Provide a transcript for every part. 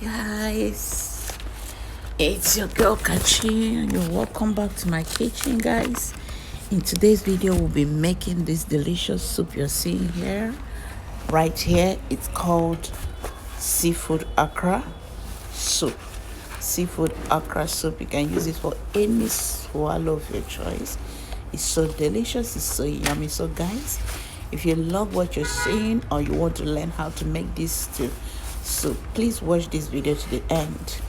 Guys, it's your girl Kachi and you're welcome back to my kitchen, guys. In today's video we'll be making this delicious soup you're seeing here right here. It's called seafood okra soup. Seafood okra soup, you can use it for any swallow of your choice. It's so delicious, it's so yummy. So guys, if you love what you're seeing or you want to learn how to make this too, so please watch this video to the end.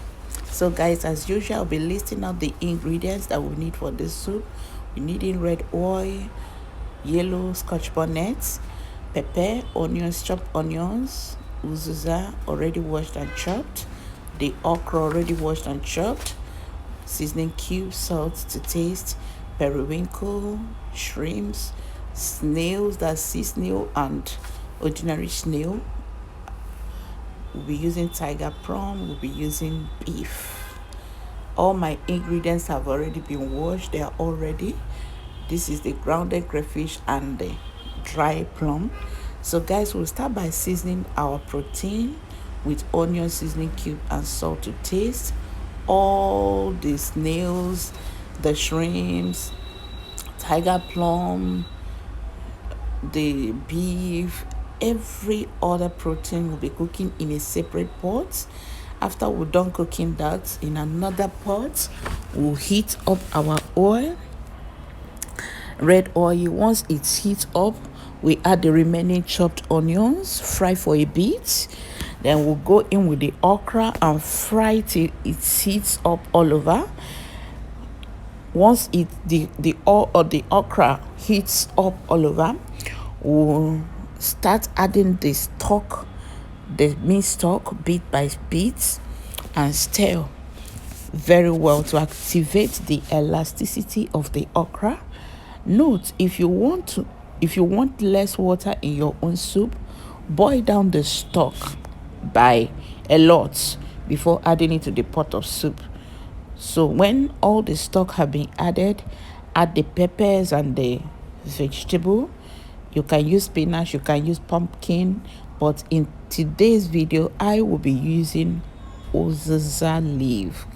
So guys, as usual, I'll be listing out the ingredients that we need for this soup. We need in red oil, yellow scotch bonnet, pepper, onions, chopped onions, uziza already washed and chopped, the okra already washed and chopped, seasoning cubes, salt to taste, periwinkle, shrimps, snails, that's sea snail and ordinary snail. We'll be using tiger prawn, we'll be using beef. All my ingredients have already been washed, they are all ready. This is the grounded crayfish and the dry plum. So guys, we'll start by seasoning our protein with onion, seasoning cube and salt to taste. All the snails, the shrimps, tiger plum, the beef, every other protein will be cooking in a separate pot. After we're done cooking that, in another pot we'll heat up our oil, red oil. Once it's heat up, we add the remaining chopped onions, fry for a bit. Then we'll go in with the okra and fry till it heats up all over. Once the okra heats up all over, we'll start adding the stock, the meat stock, bit by bit, and stir very well to activate the elasticity of the okra. Note, if you want less water in your own soup, boil down the stock by a lot before adding it to the pot of soup. So when all the stock have been added, add the peppers and the vegetable. You can use spinach, you can use pumpkin, but in today's video I will be using uziza leaf.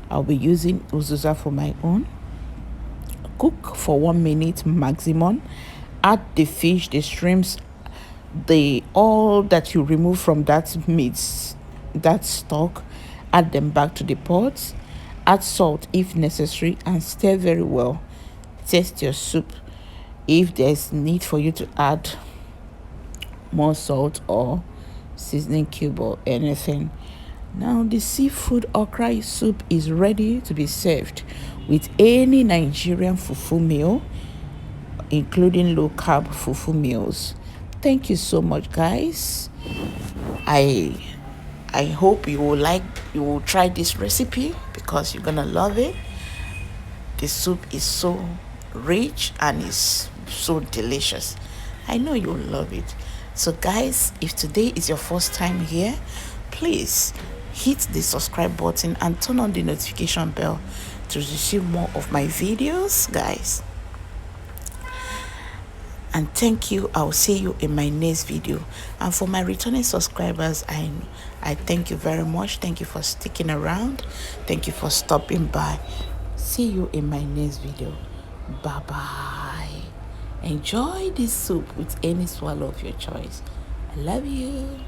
I'll be using uziza for my own. Cook for 1 minute maximum. Add the fish, the shrimps, all that you remove from that meat, that stock, add them back to the pot. Add salt if necessary and stir very well. Taste your soup. If there's need for you to add more salt or seasoning cube or anything. Now the seafood okra soup is ready to be served with any Nigerian fufu meal, including low carb fufu meals. Thank you so much, guys. I hope you will try this recipe because you're gonna love it. The soup is so rich and is so delicious. I know you'll love it. So guys, if today is your first time here, please hit the subscribe button and turn on the notification bell to receive more of my videos, guys. And thank you. I'll see you in my next video. And for my returning subscribers, I thank you very much. Thank you for sticking around. Thank you for stopping by. See you in my next video. Bye bye. Enjoy this soup with any swallow of your choice. I love you.